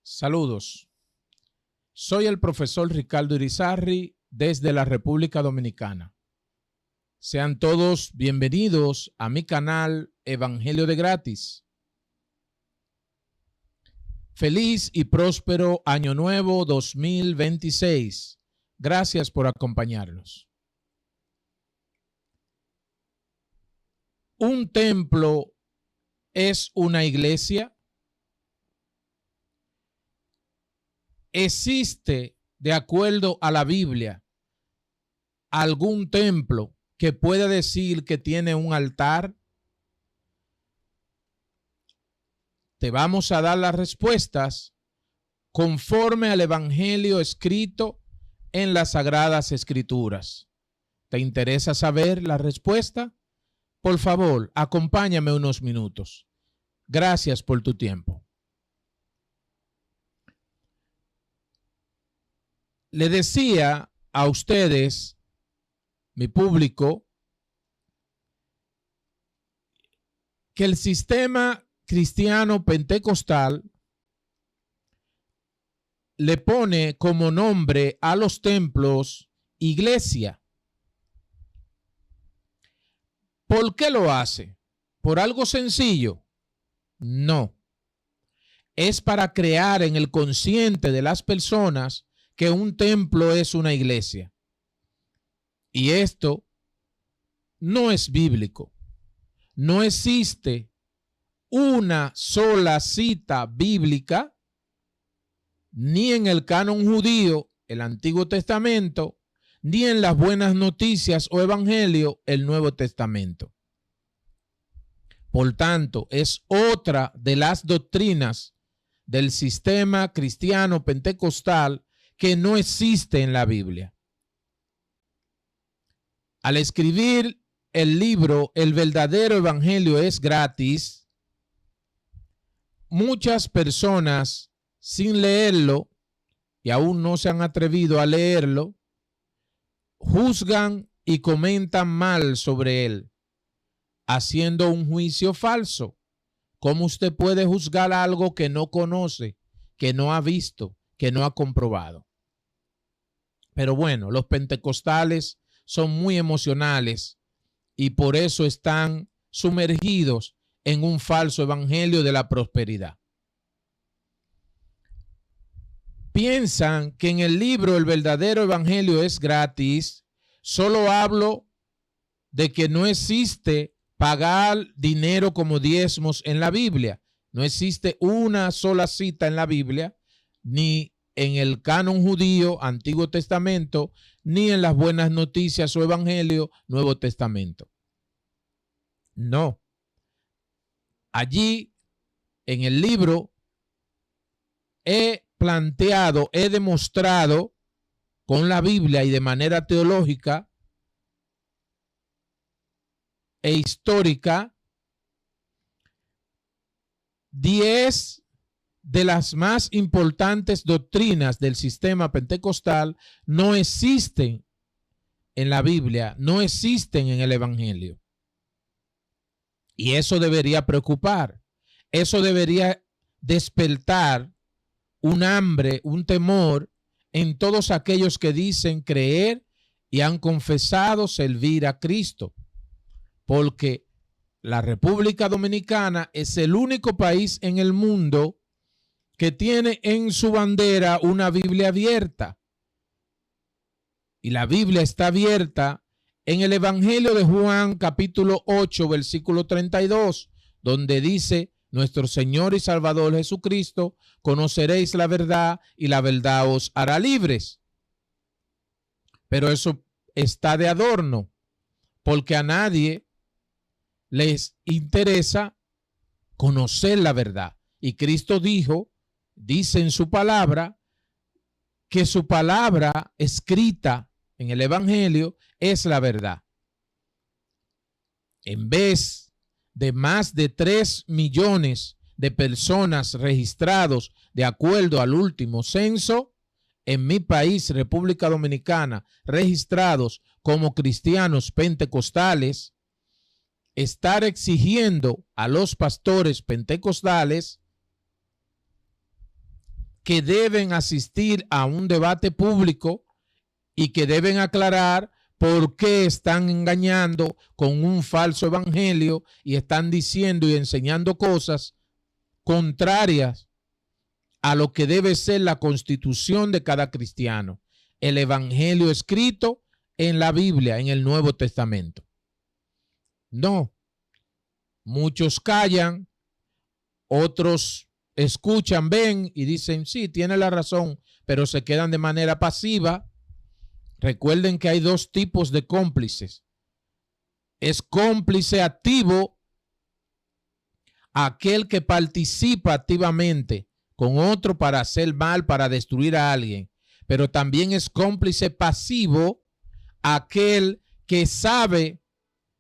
Saludos. Soy el profesor Ricardo Irizarry desde la República Dominicana. Sean todos bienvenidos a mi canal Evangelio de Gratis. Feliz y próspero Año Nuevo 2026. Gracias por acompañarnos. ¿Un templo es una iglesia? ¿Existe, de acuerdo a la Biblia, algún templo que pueda decir que tiene un altar? Te vamos a dar las respuestas conforme al Evangelio escrito en las Sagradas Escrituras. ¿Te interesa saber la respuesta? Por favor, acompáñame unos minutos. Gracias por tu tiempo. Le decía a ustedes, mi público, que el sistema cristiano pentecostal le pone como nombre a los templos iglesia. ¿Por qué lo hace? ¿Por algo sencillo? No. Es para crear en el consciente de las personas que un templo es una iglesia. Y esto no es bíblico. No existe una sola cita bíblica, ni en el canon judío, el Antiguo Testamento, ni en las Buenas Noticias o Evangelio, el Nuevo Testamento. Por tanto, es otra de las doctrinas del sistema cristiano pentecostal que no existe en la Biblia. Al escribir el libro El verdadero evangelio es gratis, muchas personas sin leerlo y aún no se han atrevido a leerlo, juzgan y comentan mal sobre él, haciendo un juicio falso. ¿Cómo usted puede juzgar algo que no conoce, que no ha visto, que no ha comprobado? Pero bueno, los pentecostales son muy emocionales y por eso están sumergidos en un falso evangelio de la prosperidad. Piensan que en el libro El verdadero evangelio es gratis, solo hablo de que no existe pagar dinero como diezmos en la Biblia. No existe una sola cita en la Biblia, ni en el canon judío, Antiguo Testamento, ni en las Buenas Noticias o Evangelio, Nuevo Testamento. No. Allí, en el libro, he demostrado con la Biblia y de manera teológica e histórica 10 de las más importantes doctrinas del sistema pentecostal no existen en la Biblia, no existen en el Evangelio. Y eso debería preocupar, eso debería despertar un hambre, un temor en todos aquellos que dicen creer y han confesado servir a Cristo. Porque la República Dominicana es el único país en el mundo que tiene en su bandera una Biblia abierta. Y la Biblia está abierta en el Evangelio de Juan, capítulo 8, versículo 32, donde dice: nuestro Señor y Salvador Jesucristo, conoceréis la verdad y la verdad os hará libres. Pero eso está de adorno, porque a nadie les interesa conocer la verdad. Y Cristo dice en su palabra, que su palabra escrita en el Evangelio es la verdad. En vez de más de 3 millones de personas registrados de acuerdo al último censo, en mi país, República Dominicana, registrados como cristianos pentecostales, estar exigiendo a los pastores pentecostales que deben asistir a un debate público y que deben aclarar por qué están engañando con un falso evangelio y están diciendo y enseñando cosas contrarias a lo que debe ser la constitución de cada cristiano, el evangelio escrito en la Biblia, en el Nuevo Testamento. No, muchos callan, otros escuchan, ven y dicen, sí, tiene la razón, pero se quedan de manera pasiva. Recuerden que hay dos tipos de cómplices. Es cómplice activo aquel que participa activamente con otro para hacer mal, para destruir a alguien. Pero también es cómplice pasivo aquel que sabe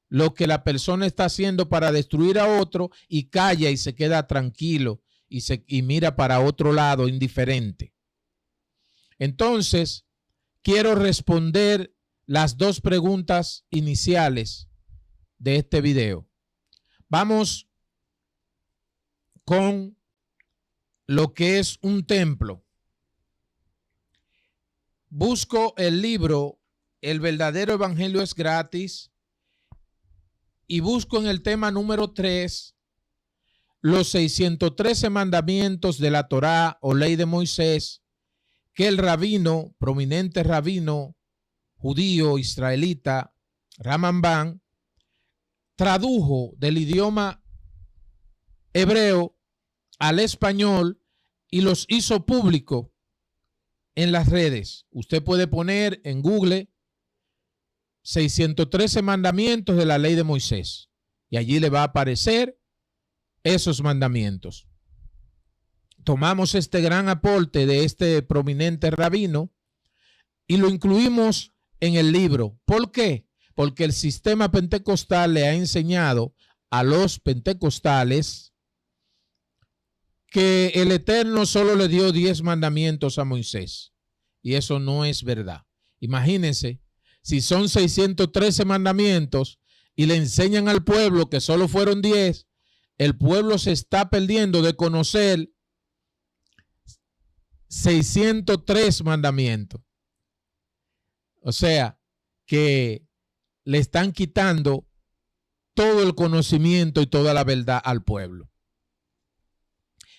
lo que la persona está haciendo para destruir a otro y calla y se queda tranquilo y mira para otro lado indiferente. Entonces, quiero responder las dos preguntas iniciales de este video. Vamos con lo que es un templo. Busco el libro El verdadero evangelio es gratis y busco en el tema número 3 los 613 mandamientos de la Torá o ley de Moisés que el rabino, prominente rabino judío israelita Rambam tradujo del idioma hebreo al español y los hizo público en las redes. Usted puede poner en Google 613 mandamientos de la ley de Moisés y allí le va a aparecer esos mandamientos. Tomamos este gran aporte de este prominente rabino y lo incluimos en el libro. ¿Por qué? Porque el sistema pentecostal le ha enseñado a los pentecostales que el Eterno solo le dio 10 mandamientos a Moisés. Y eso no es verdad. Imagínense, si son 613 mandamientos y le enseñan al pueblo que solo fueron 10, el pueblo se está perdiendo de conocer 603 mandamientos. O sea, que le están quitando todo el conocimiento y toda la verdad al pueblo.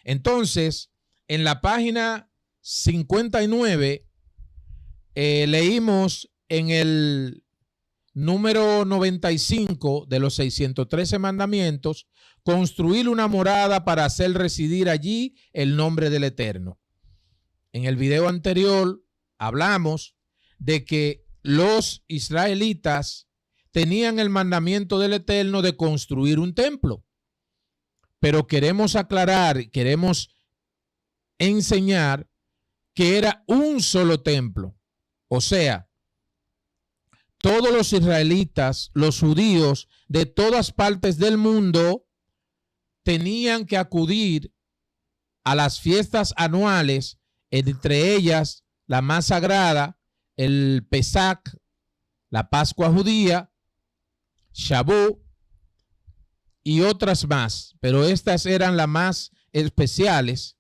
Entonces, en la página 59, leímos en el número 95 de los 613 mandamientos, construir una morada para hacer residir allí el nombre del Eterno. En el video anterior hablamos de que los israelitas tenían el mandamiento del Eterno de construir un templo. Pero queremos aclarar, queremos enseñar que era un solo templo. O sea, todos los israelitas, los judíos de todas partes del mundo tenían que acudir a las fiestas anuales, entre ellas la más sagrada, el Pesach, la Pascua judía, Shavuot y otras más, pero estas eran las más especiales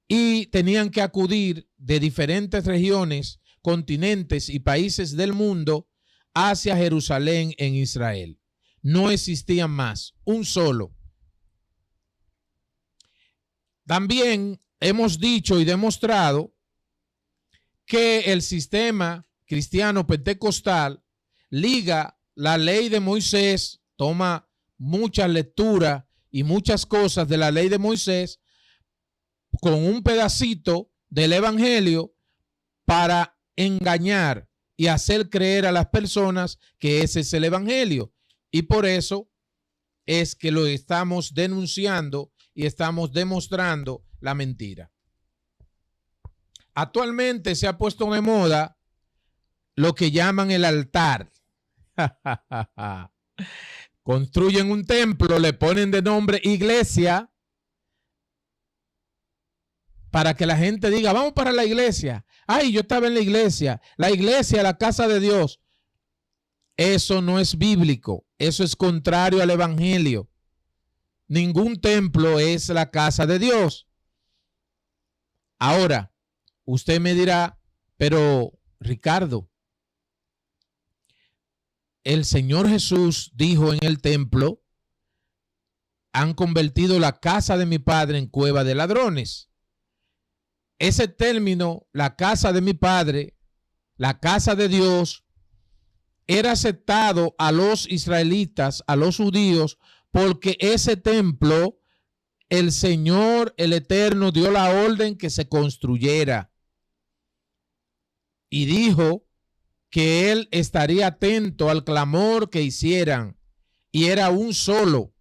y tenían que acudir de diferentes regiones, continentes y países del mundo hacia Jerusalén en Israel. No existían más, un solo. También hemos dicho y demostrado que el sistema cristiano pentecostal liga la ley de Moisés, toma muchas lecturas y muchas cosas de la ley de Moisés con un pedacito del evangelio para engañar y hacer creer a las personas que ese es el evangelio. Y por eso es que lo estamos denunciando y estamos demostrando la mentira. Actualmente se ha puesto de moda lo que llaman el altar. Construyen un templo, le ponen de nombre iglesia para que la gente diga, vamos para la iglesia. Ay, yo estaba en la iglesia, la casa de Dios. Eso no es bíblico, eso es contrario al evangelio. Ningún templo es la casa de Dios. Ahora, usted me dirá, pero Ricardo, el Señor Jesús dijo en el templo, han convertido la casa de mi padre en cueva de ladrones. Ese término, la casa de mi padre, la casa de Dios, era aceptado a los israelitas, a los judíos, porque ese templo, el Señor, el Eterno, dio la orden que se construyera. Y dijo que Él estaría atento al clamor que hicieran. Y era un solo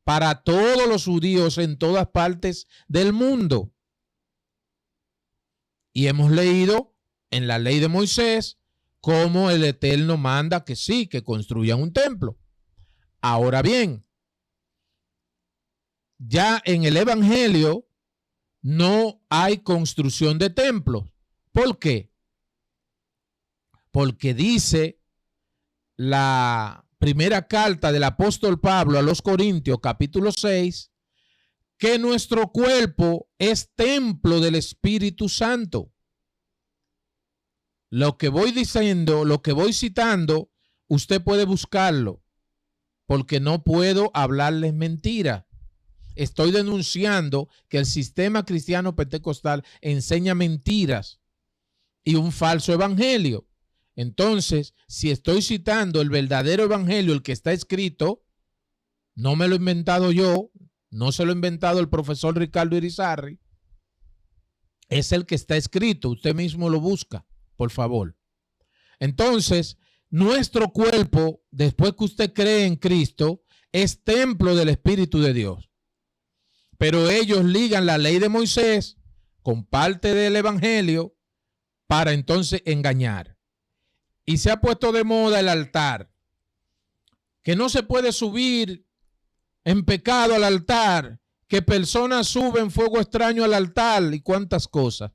para todos los judíos en todas partes del mundo. Y hemos leído en la ley de Moisés cómo el Eterno manda que sí, que construyan un templo. Ahora bien, ya en el Evangelio no hay construcción de templos. ¿Por qué? Porque dice la primera carta del apóstol Pablo a los Corintios, capítulo 6, que nuestro cuerpo es templo del Espíritu Santo. Lo que voy diciendo, lo que voy citando, usted puede buscarlo, porque no puedo hablarles mentira. Estoy denunciando que el sistema cristiano pentecostal enseña mentiras y un falso evangelio. Entonces, si estoy citando el verdadero evangelio, el que está escrito, no me lo he inventado yo, no se lo ha inventado el profesor Ricardo Irizarry, es el que está escrito, usted mismo lo busca, por favor. Entonces, nuestro cuerpo, después que usted cree en Cristo, es templo del Espíritu de Dios. Pero ellos ligan la ley de Moisés con parte del evangelio para entonces engañar. Y se ha puesto de moda el altar, que no se puede subir en pecado al altar, que personas suben fuego extraño al altar y cuántas cosas.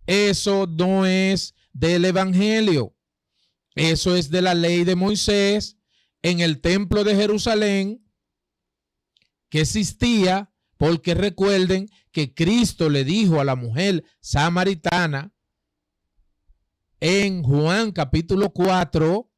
Eso no es del evangelio. Eso es de la ley de Moisés en el templo de Jerusalén que existía, porque recuerden que Cristo le dijo a la mujer samaritana en Juan capítulo 4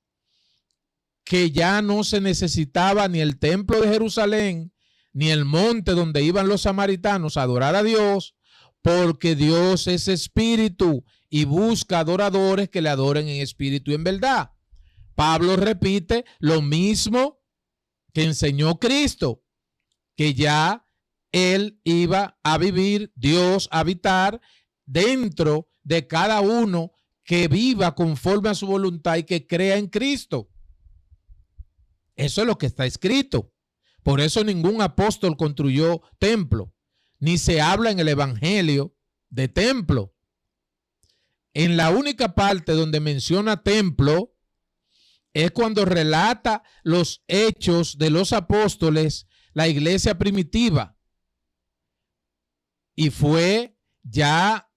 que ya no se necesitaba ni el templo de Jerusalén ni el monte donde iban los samaritanos a adorar a Dios, porque Dios es espíritu y busca adoradores que le adoren en espíritu y en verdad. Pablo repite lo mismo que enseñó Cristo, que ya él iba a vivir, Dios a habitar dentro de cada uno que viva conforme a su voluntad y que crea en Cristo. Eso es lo que está escrito. Por eso ningún apóstol construyó templo, ni se habla en el evangelio de templo. En la única parte donde menciona templo es cuando relata los hechos de los apóstoles, la iglesia primitiva. Y fue ya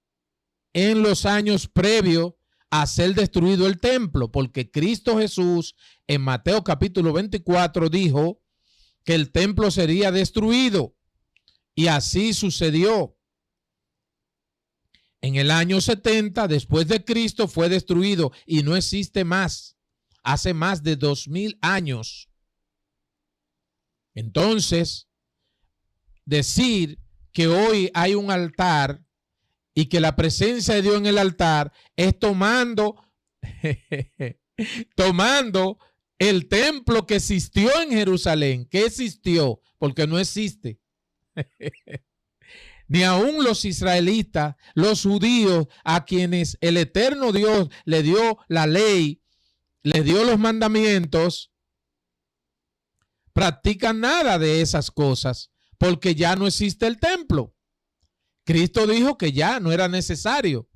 en los años previos a ser destruido el templo, porque Cristo Jesús en Mateo capítulo 24 dijo que el templo sería destruido, y así sucedió. En el año 70 después de Cristo fue destruido y no existe más, hace más de 2000 años. Entonces, decir que hoy hay un altar y que la presencia de Dios en el altar es tomando el templo que existió en Jerusalén, que existió, porque no existe. Ni aún los israelitas, los judíos, a quienes el eterno Dios le dio la ley, le dio los mandamientos, practican nada de esas cosas, porque ya no existe el templo. Cristo dijo que ya no era necesario,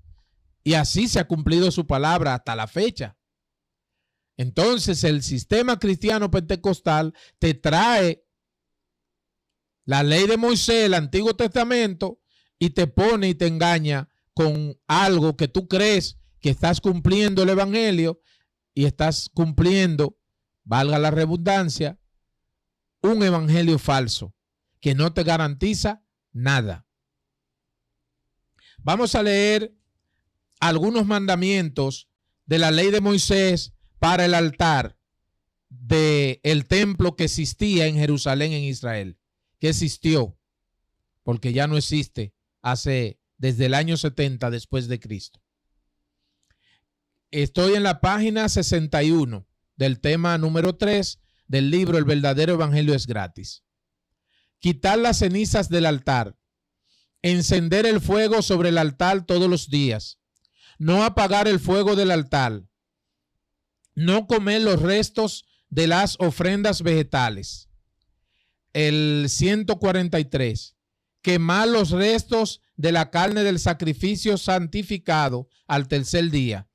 y así se ha cumplido su palabra hasta la fecha. Entonces el sistema cristiano pentecostal te trae la ley de Moisés, el Antiguo Testamento, y te pone y te engaña con algo que tú crees que estás cumpliendo el evangelio y estás cumpliendo, valga la redundancia, un evangelio falso que no te garantiza nada. Vamos a leer algunos mandamientos de la ley de Moisés para el altar del templo que existía en Jerusalén, en Israel, que existió, porque ya no existe desde el año 70 después de Cristo. Estoy en la página 61 del tema número 3 del libro El verdadero evangelio es gratis. Quitar las cenizas del altar, encender el fuego sobre el altar todos los días, no apagar el fuego del altar, no comer los restos de las ofrendas vegetales. El 143, quemar los restos de la carne del sacrificio santificado al tercer día,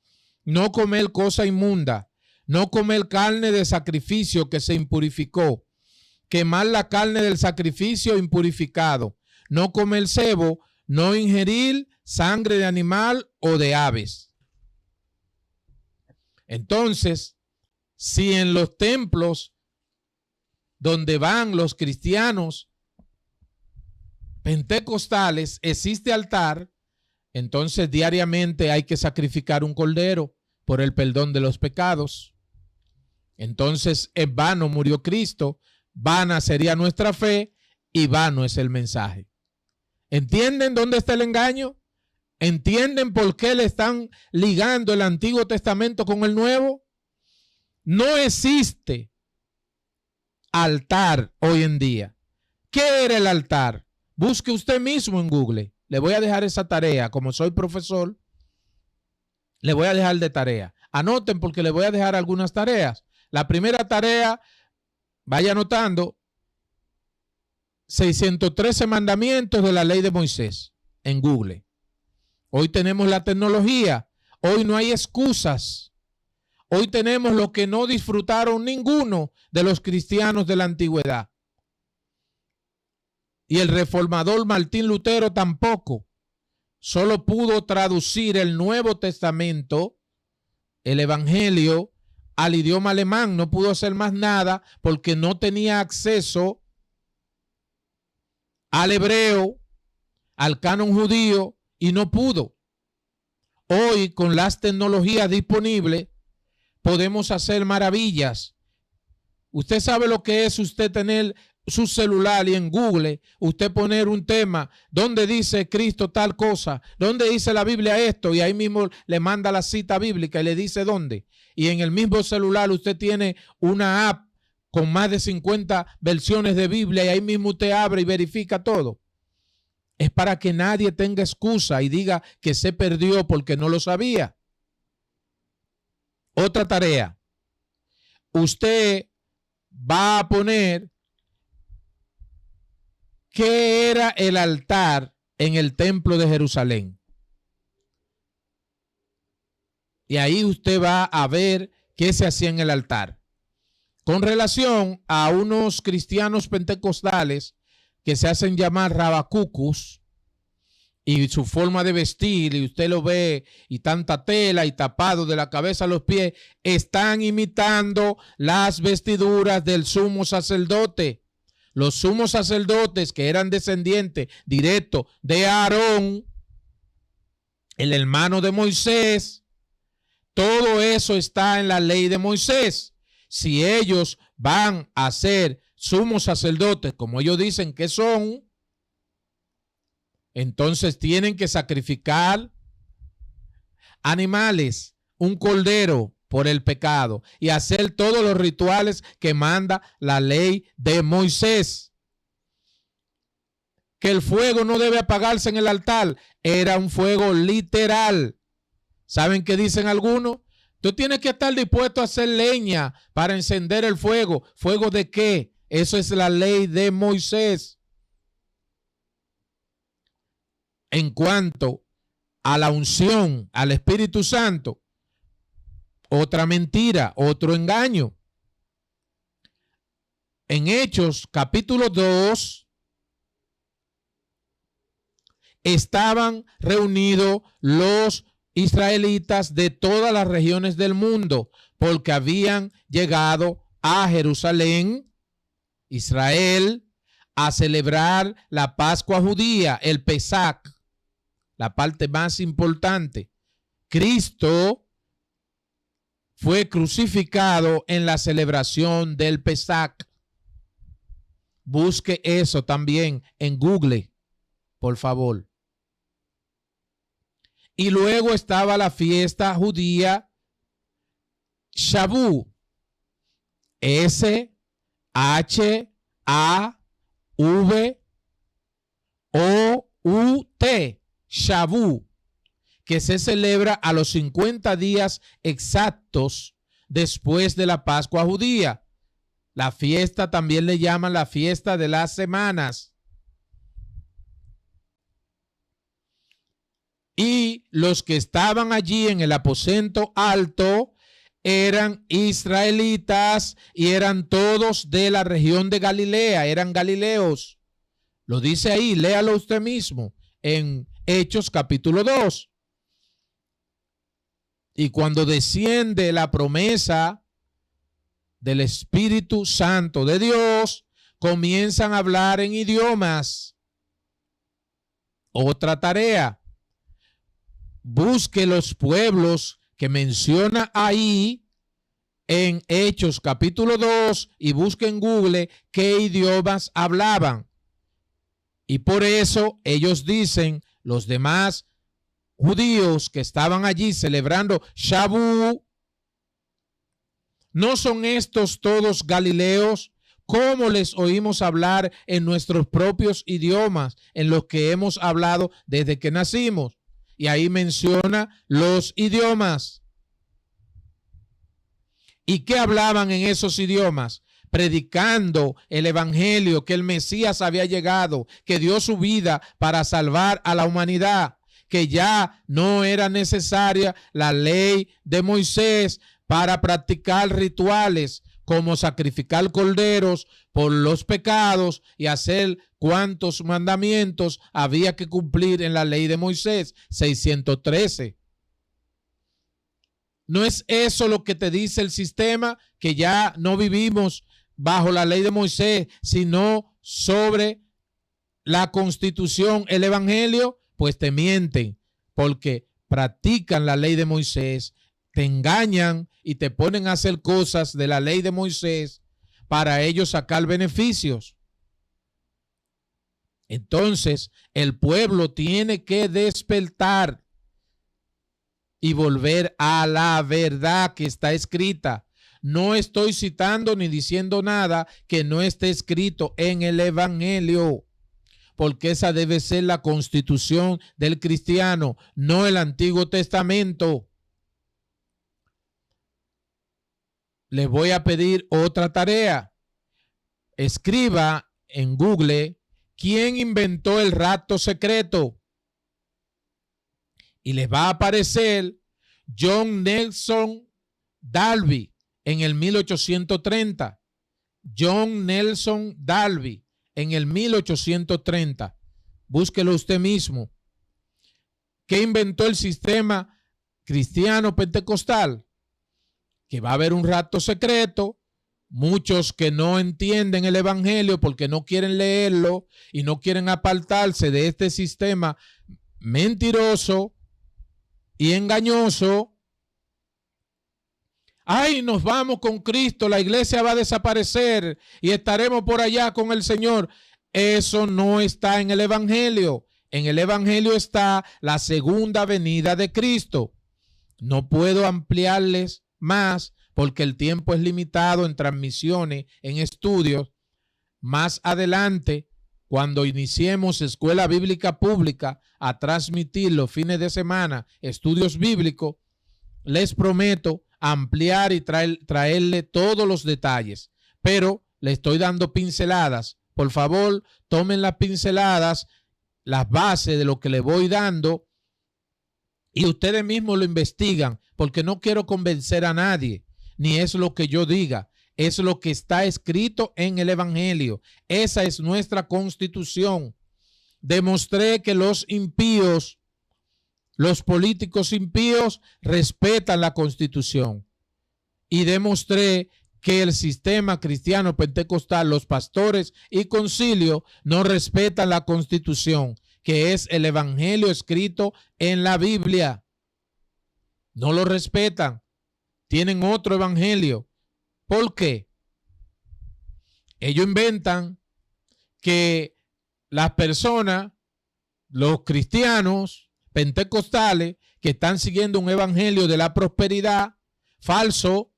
no comer cosa inmunda, no comer carne de sacrificio que se impurificó, quemar la carne del sacrificio impurificado, no comer cebo, no ingerir sangre de animal o de aves. Entonces, si en los templos donde van los cristianos pentecostales existe altar, entonces diariamente hay que sacrificar un cordero por el perdón de los pecados. Entonces en vano murió Cristo, vana sería nuestra fe y vano es el mensaje. ¿Entienden dónde está el engaño? ¿Entienden por qué le están ligando el Antiguo Testamento con el Nuevo? No existe altar hoy en día. ¿Qué era el altar? Busque usted mismo en Google. Le voy a dejar esa tarea. Como soy profesor, le voy a dejar de tarea. Anoten porque le voy a dejar algunas tareas. La primera tarea, vaya anotando, 613 mandamientos de la ley de Moisés en Google. Hoy tenemos la tecnología. Hoy no hay excusas. Hoy tenemos lo que no disfrutaron ninguno de los cristianos de la antigüedad. Y el reformador Martín Lutero tampoco. Solo pudo traducir el Nuevo Testamento, el Evangelio, al idioma alemán. No pudo hacer más nada porque no tenía acceso al hebreo, al canon judío, y no pudo. Hoy, con las tecnologías disponibles, podemos hacer maravillas. Usted sabe lo que es usted tener su celular y en Google usted poner un tema donde dice Cristo tal cosa, donde dice la Biblia esto, y ahí mismo le manda la cita bíblica y le dice dónde. Y en el mismo celular usted tiene una app con más de 50 versiones de Biblia y ahí mismo usted abre y verifica todo. Es para que nadie tenga excusa y diga que se perdió porque no lo sabía. Otra tarea. Usted va a poner qué era el altar en el templo de Jerusalén. Y ahí usted va a ver qué se hacía en el altar. Con relación a unos cristianos pentecostales que se hacen llamar rabacucus y su forma de vestir, y usted lo ve, y tanta tela y tapado de la cabeza a los pies, están imitando las vestiduras del sumo sacerdote. Los sumos sacerdotes que eran descendientes directos de Aarón, el hermano de Moisés, todo eso está en la ley de Moisés. Si ellos van a ser sumos sacerdotes, como ellos dicen que son, entonces tienen que sacrificar animales, un cordero por el pecado y hacer todos los rituales que manda la ley de Moisés. Que el fuego no debe apagarse en el altar, era un fuego literal. ¿Saben qué dicen algunos? Tú tienes que estar dispuesto a hacer leña para encender el fuego. ¿Fuego de qué? Eso es la ley de Moisés. En cuanto a la unción, al Espíritu Santo, otra mentira, otro engaño. En Hechos capítulo 2 estaban reunidos los israelitas de todas las regiones del mundo, porque habían llegado a Jerusalén, Israel, a celebrar la Pascua judía, el Pesach, la parte más importante. Cristo fue crucificado en la celebración del Pesach. Busque eso también en Google, por favor. Y luego estaba la fiesta judía Shavuot. S-H-A-V-O-U-T. Shavuot, que se celebra a los 50 días exactos después de la Pascua judía. La fiesta también le llaman la fiesta de las semanas. Y los que estaban allí en el aposento alto eran israelitas y eran todos de la región de Galilea, eran galileos. Lo dice ahí, léalo usted mismo en Hechos capítulo 2. Y cuando desciende la promesa del Espíritu Santo de Dios, comienzan a hablar en idiomas. Otra tarea. Busque los pueblos que menciona ahí en Hechos capítulo 2 y busque en Google qué idiomas hablaban. Y por eso ellos dicen, los demás judíos que estaban allí celebrando Shavuot, ¿no son estos todos galileos? ¿Cómo les oímos hablar en nuestros propios idiomas, en los que hemos hablado desde que nacimos? Y ahí menciona los idiomas. ¿Y qué hablaban en esos idiomas? Predicando el evangelio, que el Mesías había llegado, que dio su vida para salvar a la humanidad, que ya no era necesaria la ley de Moisés para practicar rituales como sacrificar corderos por los pecados y hacer cuantos mandamientos había que cumplir en la ley de Moisés, 613. ¿No es eso lo que te dice el sistema? Que ya no vivimos bajo la ley de Moisés, sino sobre la Constitución, el Evangelio. Pues te mienten, porque practican la ley de Moisés, te engañan y te ponen a hacer cosas de la ley de Moisés para ellos sacar beneficios. Entonces, el pueblo tiene que despertar y volver a la verdad que está escrita. No estoy citando ni diciendo nada que no esté escrito en el Evangelio, porque esa debe ser la constitución del cristiano, no el Antiguo Testamento. Les voy a pedir otra tarea. Escriba en Google ¿quién inventó el rapto secreto? Y les va a aparecer John Nelson Darby en el 1830. John Nelson Darby en el 1830. Búsquelo usted mismo. ¿Qué inventó el sistema cristiano pentecostal? Que va a haber un rapto secreto. Muchos que no entienden el evangelio porque no quieren leerlo y no quieren apartarse de este sistema mentiroso y engañoso. Ay, nos vamos con Cristo, la iglesia va a desaparecer y estaremos por allá con el Señor. Eso no está en el evangelio. En el evangelio está la segunda venida de Cristo. No puedo ampliarles más porque el tiempo es limitado en transmisiones, en estudios. Más adelante, cuando iniciemos Escuela Bíblica Pública a transmitir los fines de semana estudios bíblicos, les prometo ampliar y traerle todos los detalles. Pero le estoy dando pinceladas. Por favor, tomen las pinceladas, las bases de lo que le voy dando y ustedes mismos lo investigan, porque no quiero convencer a nadie, ni es lo que yo diga, es lo que está escrito en el evangelio. Esa es nuestra constitución. Demostré que los impíos, los políticos impíos respetan la constitución y demostré que el sistema cristiano pentecostal, los pastores y concilio no respetan la constitución, que es el evangelio escrito en la Biblia. No lo respetan. Tienen otro evangelio. ¿Por qué? Ellos inventan que las personas, los cristianos pentecostales, que están siguiendo un evangelio de la prosperidad falso,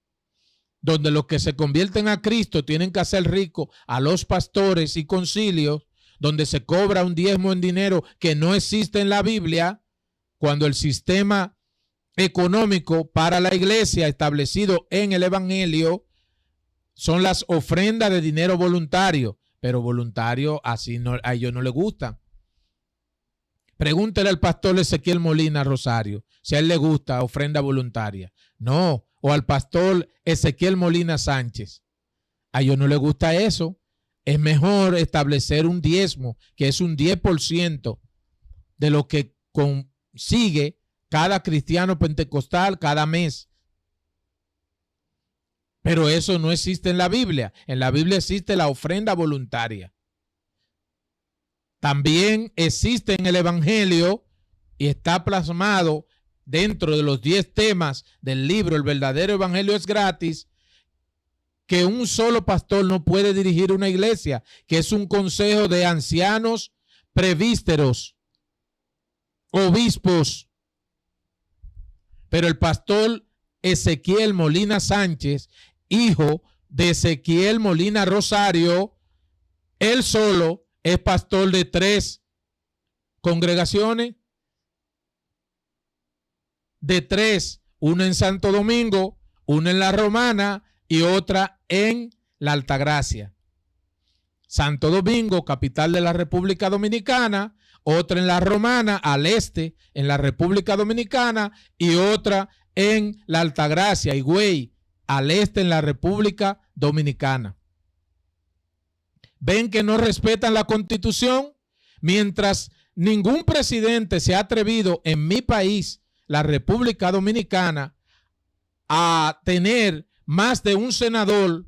donde los que se convierten a Cristo tienen que hacer ricos a los pastores y concilios, donde se cobra un diezmo en dinero que no existe en la Biblia, cuando el sistema económico para la iglesia establecido en el evangelio son las ofrendas de dinero voluntario, pero voluntario así no, a ellos no les gusta. Pregúntele al pastor Ezequiel Molina Rosario si a él le gusta ofrenda voluntaria. No, o al pastor Ezequiel Molina Sánchez. A ellos no les gusta eso. Es mejor establecer un diezmo, que es un 10% de lo que consigue cada cristiano pentecostal cada mes. Pero eso no existe en la Biblia. En la Biblia existe la ofrenda voluntaria. También existe en el evangelio y está plasmado dentro de los 10 temas del libro El verdadero evangelio es gratis, que un solo pastor no puede dirigir una iglesia, que es un consejo de ancianos, presbíteros, obispos. Pero el pastor Ezequiel Molina Sánchez, hijo de Ezequiel Molina Rosario, él solo es pastor de 3 congregaciones, de 3, una en Santo Domingo, una en La Romana y otra en La Altagracia. Santo Domingo, capital de la República Dominicana, otra en La Romana, al este, en la República Dominicana, y otra en La Altagracia, Higüey, al este, en la República Dominicana. ¿Ven que no respetan la Constitución? Mientras ningún presidente se ha atrevido en mi país, la República Dominicana, a tener más de un senador.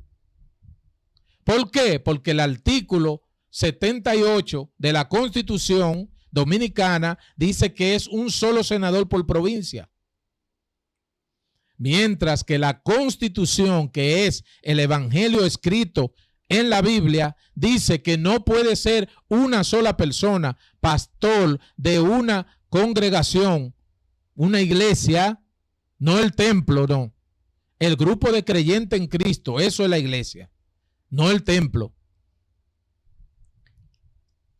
¿Por qué? Porque el artículo 78 de la Constitución Dominicana dice que es un solo senador por provincia. Mientras que la Constitución, que es el evangelio escrito en la Biblia, dice que no puede ser una sola persona pastor de una congregación, una iglesia, no el templo, no. El grupo de creyentes en Cristo, eso es la iglesia, no el templo.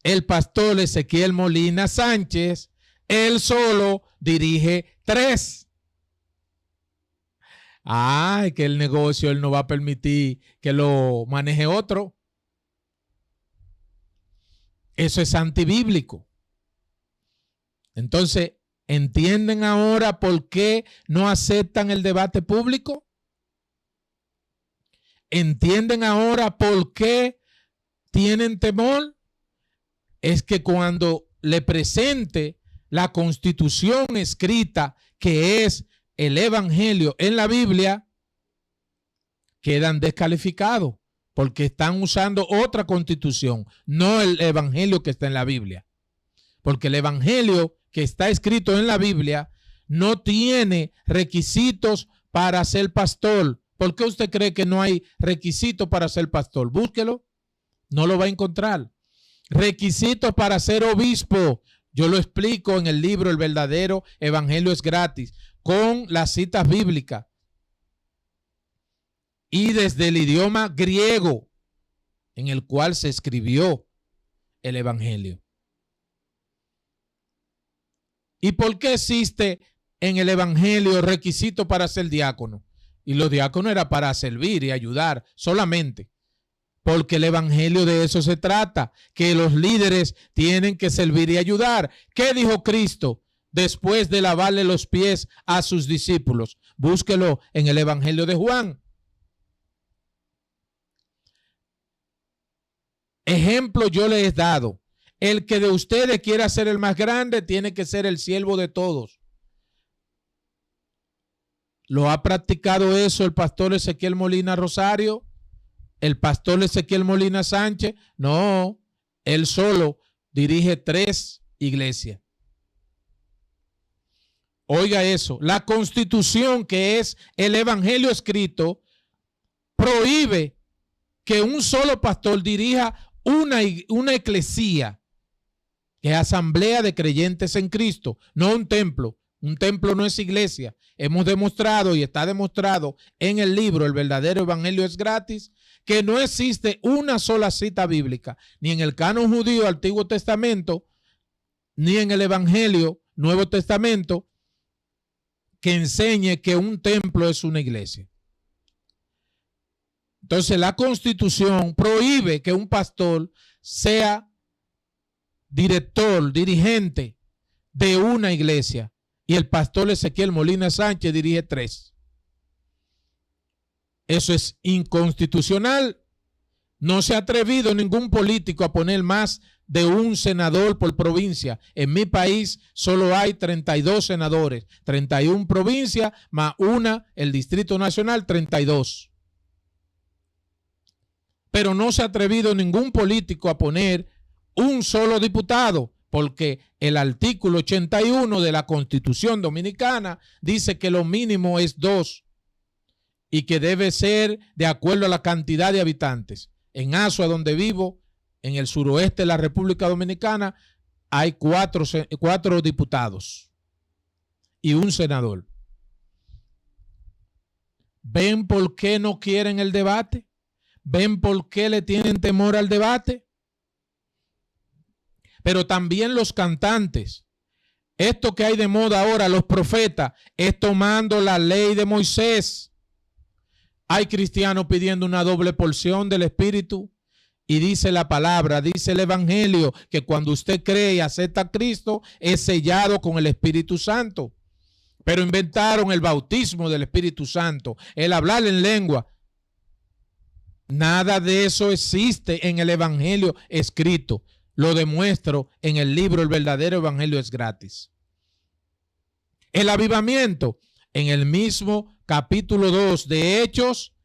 El pastor Ezequiel Molina Sánchez, él solo dirige 3. Ay, que el negocio él no va a permitir que lo maneje otro. Eso es antibíblico. Entonces, ¿entienden ahora por qué no aceptan el debate público? ¿Entienden ahora por qué tienen temor? Es que cuando le presente la Constitución escrita, que es el evangelio en la Biblia, quedan descalificados porque están usando otra constitución, no el evangelio que está en la Biblia. Porque el evangelio que está escrito en la Biblia no tiene requisitos para ser pastor. ¿Por qué usted cree que no hay requisitos para ser pastor? Búsquelo, no lo va a encontrar. Requisitos para ser obispo, yo lo explico en el libro El verdadero evangelio es gratis, con las citas bíblicas y desde el idioma griego en el cual se escribió el evangelio. ¿Y por qué existe en el evangelio requisito para ser diácono? Y los diáconos era para servir y ayudar solamente. Porque el evangelio de eso se trata, que los líderes tienen que servir y ayudar. ¿Qué dijo Cristo después de lavarle los pies a sus discípulos? Búsquelo en el evangelio de Juan. Ejemplo yo les he dado. El que de ustedes quiera ser el más grande tiene que ser el siervo de todos. ¿Lo ha practicado eso el pastor Ezequiel Molina Rosario? ¿El pastor Ezequiel Molina Sánchez? No, él solo dirige 3 iglesia. Oiga eso, la Constitución, que es el evangelio escrito, prohíbe que un solo pastor dirija una eclesía, que es asamblea de creyentes en Cristo, no un templo. Un templo no es iglesia. Hemos demostrado y está demostrado en el libro El verdadero evangelio es gratis, que no existe una sola cita bíblica, ni en el canon judío Antiguo Testamento, ni en el evangelio Nuevo Testamento, que enseñe que un templo es una iglesia. Entonces la Constitución prohíbe que un pastor sea director, dirigente de una iglesia, y el pastor Ezequiel Molina Sánchez dirige 3. Eso es inconstitucional. No se ha atrevido ningún político a poner más de un senador por provincia. En mi país solo hay 32 senadores, 31 provincias, más una, el Distrito Nacional, 32. Pero no se ha atrevido ningún político a poner un solo diputado, porque el artículo 81 de la Constitución Dominicana dice que lo mínimo es 2 y que debe ser de acuerdo a la cantidad de habitantes. En Azua, donde vivo, en el suroeste de la República Dominicana, hay 4 diputados y un senador. ¿Ven por qué no quieren el debate? ¿Ven por qué le tienen temor al debate? Pero también los cantantes. Esto que hay de moda ahora, los profetas, es tomando la ley de Moisés. Hay cristianos pidiendo una doble porción del Espíritu. Y dice la palabra, dice el Evangelio, que cuando usted cree y acepta a Cristo, es sellado con el Espíritu Santo. Pero inventaron el bautismo del Espíritu Santo, el hablar en lengua. Nada de eso existe en el Evangelio escrito. Lo demuestro en el libro El verdadero evangelio es gratis. El avivamiento, en el mismo capítulo 2 de Hechos,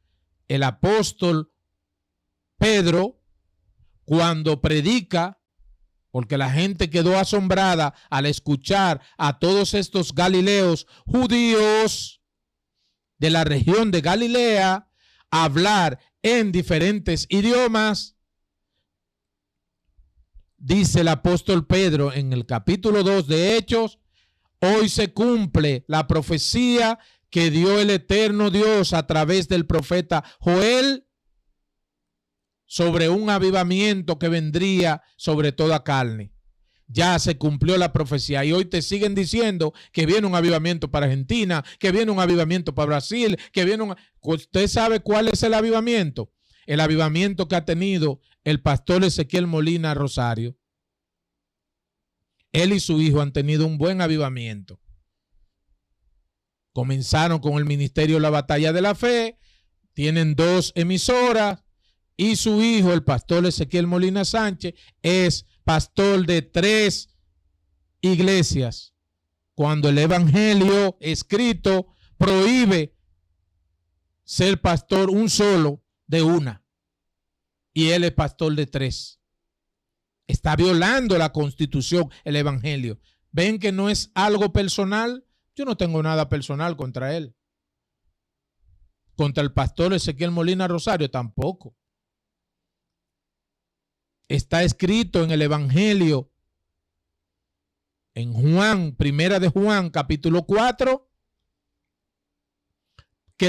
el apóstol Pedro, cuando predica, porque la gente quedó asombrada al escuchar a todos estos galileos judíos de la región de Galilea hablar en diferentes idiomas. Dice el apóstol Pedro en el capítulo 2 de Hechos, hoy se cumple la profecía que dio el eterno Dios a través del profeta Joel sobre un avivamiento que vendría sobre toda carne. Ya se cumplió la profecía y hoy te siguen diciendo que viene un avivamiento para Argentina, que viene un avivamiento para Brasil, que viene un... ¿Usted sabe cuál es el avivamiento? El avivamiento que ha tenido el pastor Ezequiel Molina Rosario. Él y su hijo han tenido un buen avivamiento. Comenzaron con el ministerio La Batalla de la Fe, tienen 2 emisoras y su hijo, el pastor Ezequiel Molina Sánchez, es pastor de 3 iglesias. Cuando el evangelio escrito prohíbe ser pastor un solo de una. Y él es pastor de 3. Está violando la Constitución, el evangelio. ¿Ven que no es algo personal? Yo no tengo nada personal contra él. Contra el pastor Ezequiel Molina Rosario tampoco. Está escrito en el evangelio, en Juan, primera de Juan, capítulo 4, que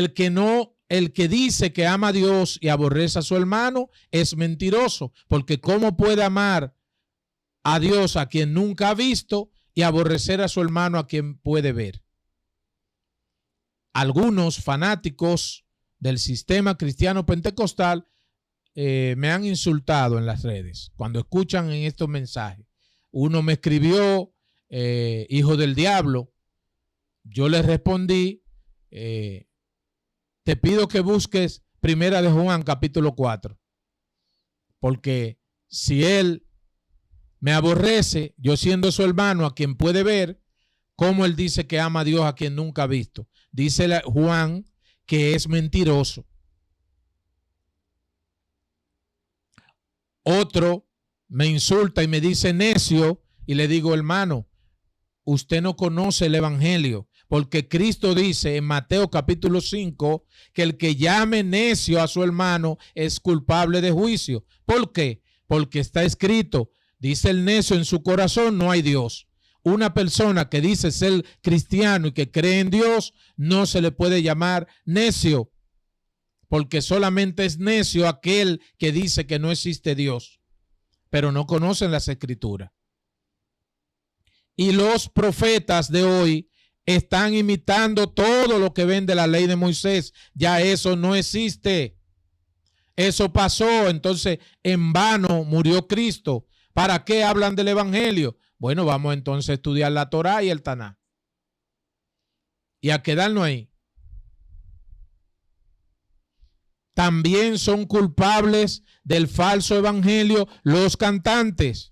el que dice que ama a Dios y aborrece a su hermano es mentiroso, porque ¿cómo puede amar a Dios a quien nunca ha visto y aborrecer a su hermano a quien puede ver? Algunos fanáticos del sistema cristiano pentecostal me han insultado en las redes cuando escuchan en estos mensajes. Uno me escribió, hijo del diablo. Yo le respondí, te pido que busques primera de Juan capítulo 4, porque si él me aborrece, yo siendo su hermano a quien puede ver, ¿cómo él dice que ama a Dios a quien nunca ha visto? Dice Juan que es mentiroso. Otro me insulta y me dice necio y le digo, hermano, usted no conoce el evangelio, porque Cristo dice en Mateo capítulo 5 que el que llame necio a su hermano es culpable de juicio. ¿Por qué? Porque está escrito, dice el necio en su corazón, no hay Dios. Una persona que dice ser cristiano y que cree en Dios, no se le puede llamar necio, porque solamente es necio aquel que dice que no existe Dios, pero no conocen las Escrituras. Y los profetas de hoy están imitando todo lo que ven de la ley de Moisés. Ya eso no existe. Eso pasó. Entonces, en vano murió Cristo. ¿Para qué hablan del evangelio? Bueno, vamos entonces a estudiar la Torá y el Taná. Y a quedarnos ahí. También son culpables del falso evangelio los cantantes.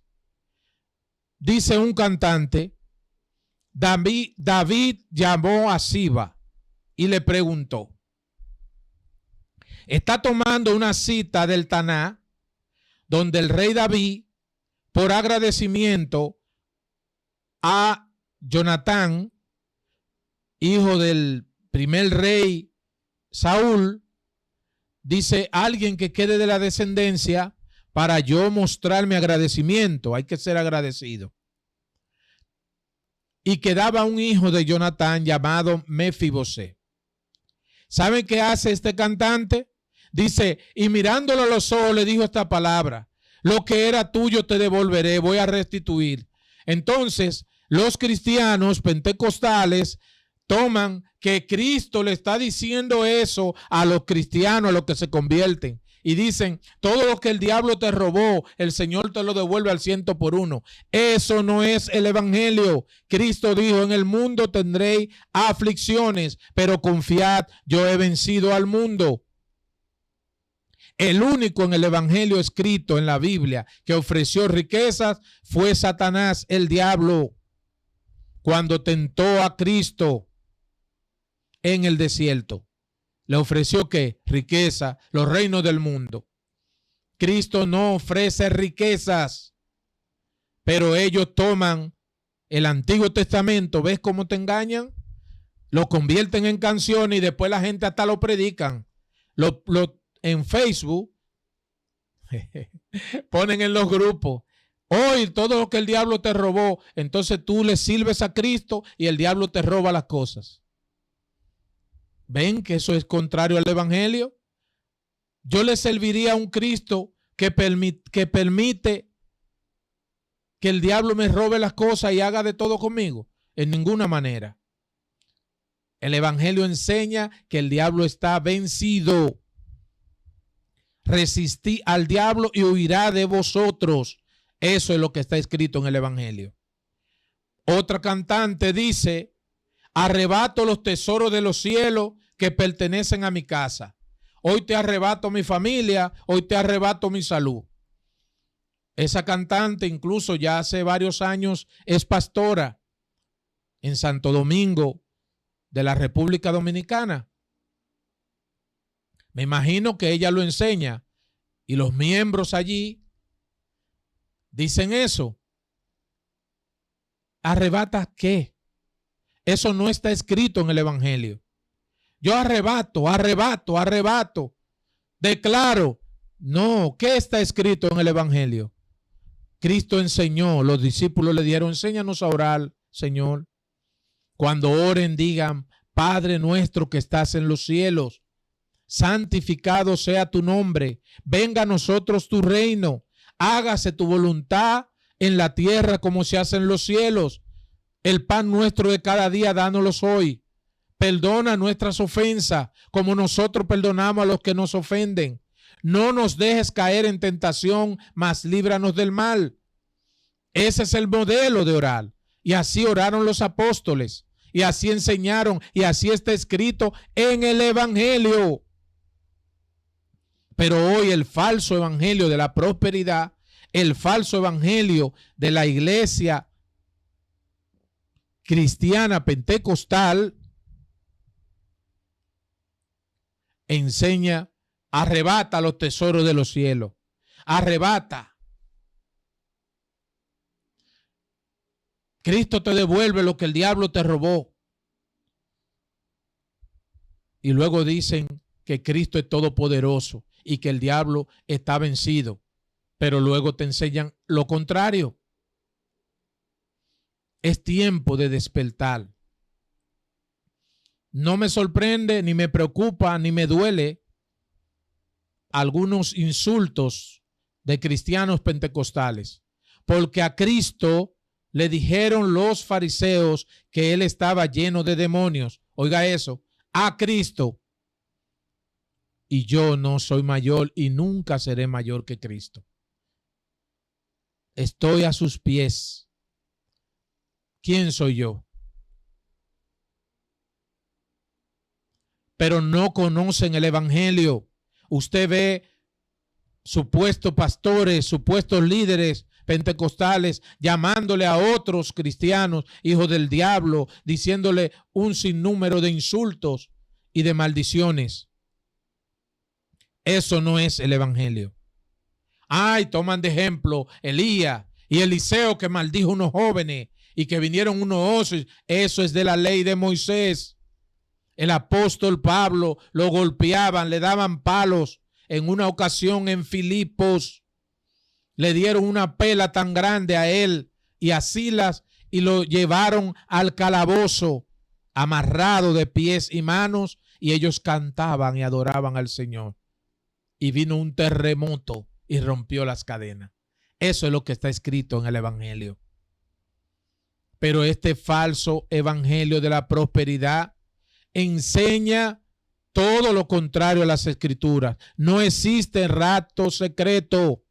Dice un cantante, David llamó a Siba y le preguntó. Está tomando una cita del Taná, donde el rey David, por agradecimiento a Jonatán, hijo del primer rey Saúl, dice, alguien que quede de la descendencia para yo mostrar mi agradecimiento. Hay que ser agradecido. Y quedaba un hijo de Jonatán llamado Mefibosé. ¿Saben qué hace este cantante? Dice, y mirándolo a los ojos le dijo esta palabra, lo que era tuyo te devolveré, voy a restituir. Entonces, los cristianos pentecostales toman que Cristo le está diciendo eso a los cristianos, a los que se convierten. Y dicen, todo lo que el diablo te robó, el Señor te lo devuelve al 100%. Eso no es el evangelio. Cristo dijo, en el mundo tendréis aflicciones, pero confiad, yo he vencido al mundo. El único en el evangelio escrito en la Biblia que ofreció riquezas fue Satanás, el diablo, cuando tentó a Cristo en el desierto. Le ofreció ¿qué? Riqueza, los reinos del mundo. Cristo no ofrece riquezas, pero ellos toman el Antiguo Testamento, ¿ves cómo te engañan? Lo convierten en canciones y después la gente hasta lo predican. En Facebook ponen en los grupos, hoy todo lo que el diablo te robó, entonces tú le sirves a Cristo y el diablo te roba las cosas. ¿Ven que eso es contrario al evangelio? Yo le serviría a un Cristo que permite que el diablo me robe las cosas y haga de todo conmigo. En ninguna manera. El evangelio enseña que el diablo está vencido. Resistí al diablo y huirá de vosotros. Eso es lo que está escrito en el evangelio. Otra cantante dice, arrebato los tesoros de los cielos que pertenecen a mi casa. Hoy te arrebato mi familia, hoy te arrebato mi salud. Esa cantante incluso ya hace varios años es pastora en Santo Domingo de la República Dominicana. Me imagino que ella lo enseña y los miembros allí dicen eso. ¿Arrebatas qué? Eso no está escrito en el evangelio. Yo arrebato. Declaro. No, ¿qué está escrito en el evangelio? Cristo enseñó, los discípulos le dieron, enséñanos a orar, Señor. Cuando oren, digan, Padre nuestro que estás en los cielos, santificado sea tu nombre, venga a nosotros tu reino, hágase tu voluntad en la tierra como se hace en los cielos. El pan nuestro de cada día, dánoslos hoy. Perdona nuestras ofensas, como nosotros perdonamos a los que nos ofenden. No nos dejes caer en tentación, mas líbranos del mal. Ese es el modelo de orar. Y así oraron los apóstoles. Y así enseñaron. Y así está escrito en el evangelio. Pero hoy el falso evangelio de la prosperidad, el falso evangelio de la iglesia cristiana pentecostal, enseña, arrebata los tesoros de los cielos, arrebata. Cristo te devuelve lo que el diablo te robó. Y luego dicen que Cristo es todopoderoso y que el diablo está vencido. Pero luego te enseñan lo contrario. Es tiempo de despertar. No me sorprende, ni me preocupa, ni me duele algunos insultos de cristianos pentecostales, porque a Cristo le dijeron los fariseos que él estaba lleno de demonios. Oiga eso, a Cristo. Y yo no soy mayor y nunca seré mayor que Cristo. Estoy a sus pies. ¿Quién soy yo? Pero no conocen el evangelio. Usted ve supuestos pastores, supuestos líderes pentecostales llamándole a otros cristianos hijos del diablo, diciéndole un sinnúmero de insultos y de maldiciones. Eso no es el evangelio. Ay, toman de ejemplo Elías y Eliseo, que maldijo unos jóvenes y que vinieron unos osos. Eso es de la ley de Moisés. El apóstol Pablo lo golpeaban, le daban palos. En una ocasión en Filipos le dieron una pela tan grande a él y a Silas y lo llevaron al calabozo amarrado de pies y manos, y ellos cantaban y adoraban al Señor. Y vino un terremoto y rompió las cadenas. Eso es lo que está escrito en el evangelio. Pero este falso evangelio de la prosperidad enseña todo lo contrario a las escrituras. No existe rapto secreto.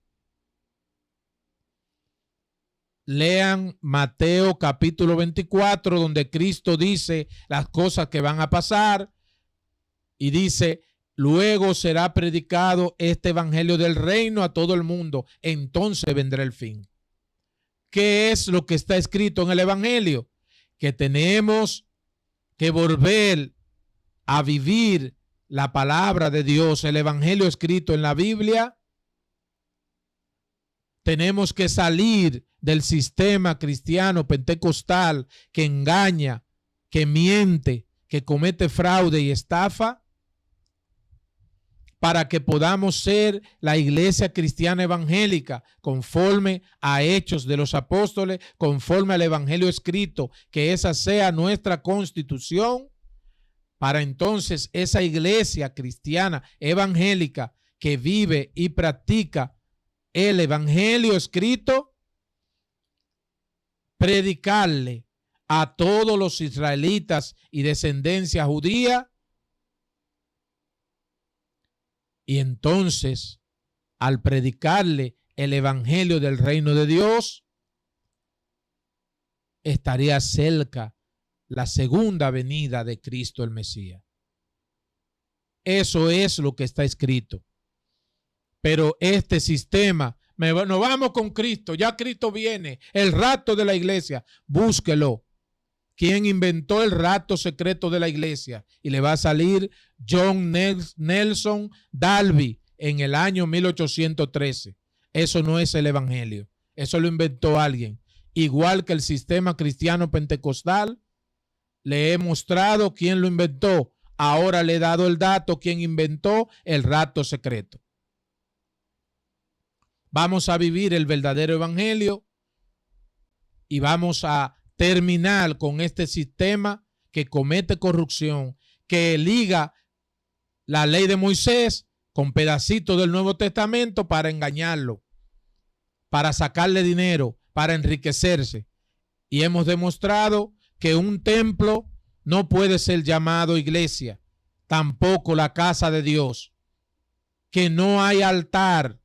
Lean Mateo capítulo 24, donde Cristo dice las cosas que van a pasar y dice: luego será predicado este evangelio del reino a todo el mundo, entonces vendrá el fin. ¿Qué es lo que está escrito en el evangelio? Que tenemos que volver a vivir la palabra de Dios, el evangelio escrito en la Biblia. Tenemos que salir del sistema cristiano pentecostal que engaña, que miente, que comete fraude y estafa, para que podamos ser la iglesia cristiana evangélica conforme a Hechos de los Apóstoles, conforme al evangelio escrito, que esa sea nuestra constitución, para entonces esa iglesia cristiana evangélica que vive y practica el evangelio escrito, predicarle a todos los israelitas y descendencia judía. Y entonces, al predicarle el evangelio del reino de Dios, estaría cerca la segunda venida de Cristo el Mesías. Eso es lo que está escrito. Pero este sistema, nos vamos con Cristo, ya Cristo viene, el rapto de la iglesia, búsquelo. ¿Quién inventó el rapto secreto de la iglesia? Y le va a salir John Nelson Darby en el año 1813. Eso no es el evangelio. Eso lo inventó alguien. Igual que el sistema cristiano pentecostal, le he mostrado quién lo inventó. Ahora le he dado el dato quién inventó el rapto secreto. Vamos a vivir el verdadero evangelio y vamos a terminar con este sistema que comete corrupción, que liga la ley de Moisés con pedacitos del Nuevo Testamento para engañarlo, para sacarle dinero, para enriquecerse. Y hemos demostrado que un templo no puede ser llamado iglesia, tampoco la casa de Dios, que no hay altar,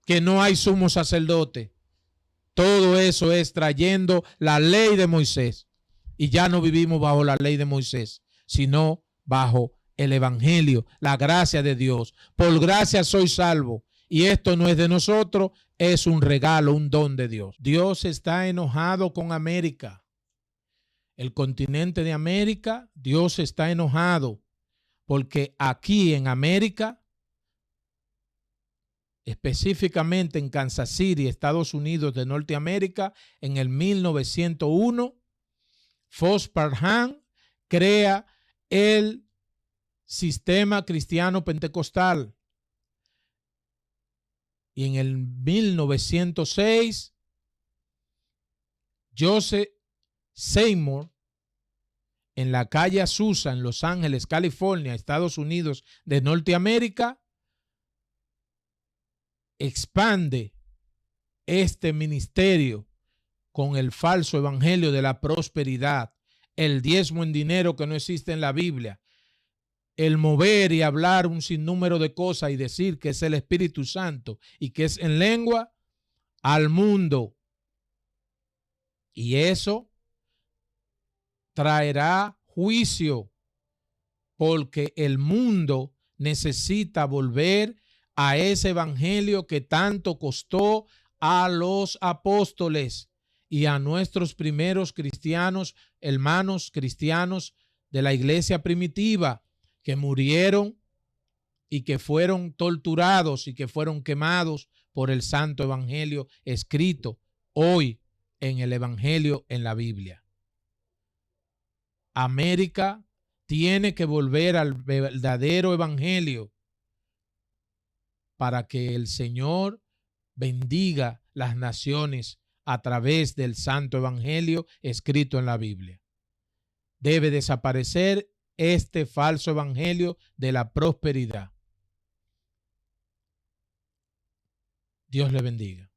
que no hay sumo sacerdote. Todo eso es trayendo la ley de Moisés. Y ya no vivimos bajo la ley de Moisés, sino bajo el evangelio, la gracia de Dios. Por gracia soy salvo. Y esto no es de nosotros, es un regalo, un don de Dios. Dios está enojado con América. El continente de América, Dios está enojado porque aquí en América específicamente en Kansas City, Estados Unidos de Norteamérica, en el 1901, Fox Parham crea el sistema cristiano pentecostal. Y en el 1906, Joseph Seymour, en la calle Azusa, en Los Ángeles, California, Estados Unidos de Norteamérica, expande este ministerio con el falso evangelio de la prosperidad, el diezmo en dinero que no existe en la Biblia, el mover y hablar un sinnúmero de cosas y decir que es el Espíritu Santo y que es en lengua al mundo. Y eso traerá juicio, porque el mundo necesita volver a ese evangelio que tanto costó a los apóstoles y a nuestros primeros cristianos, hermanos cristianos de la iglesia primitiva, que murieron y que fueron torturados y que fueron quemados por el santo evangelio escrito hoy en el evangelio en la Biblia. América tiene que volver al verdadero evangelio para que el Señor bendiga las naciones a través del santo evangelio escrito en la Biblia. Debe desaparecer este falso evangelio de la prosperidad. Dios le bendiga.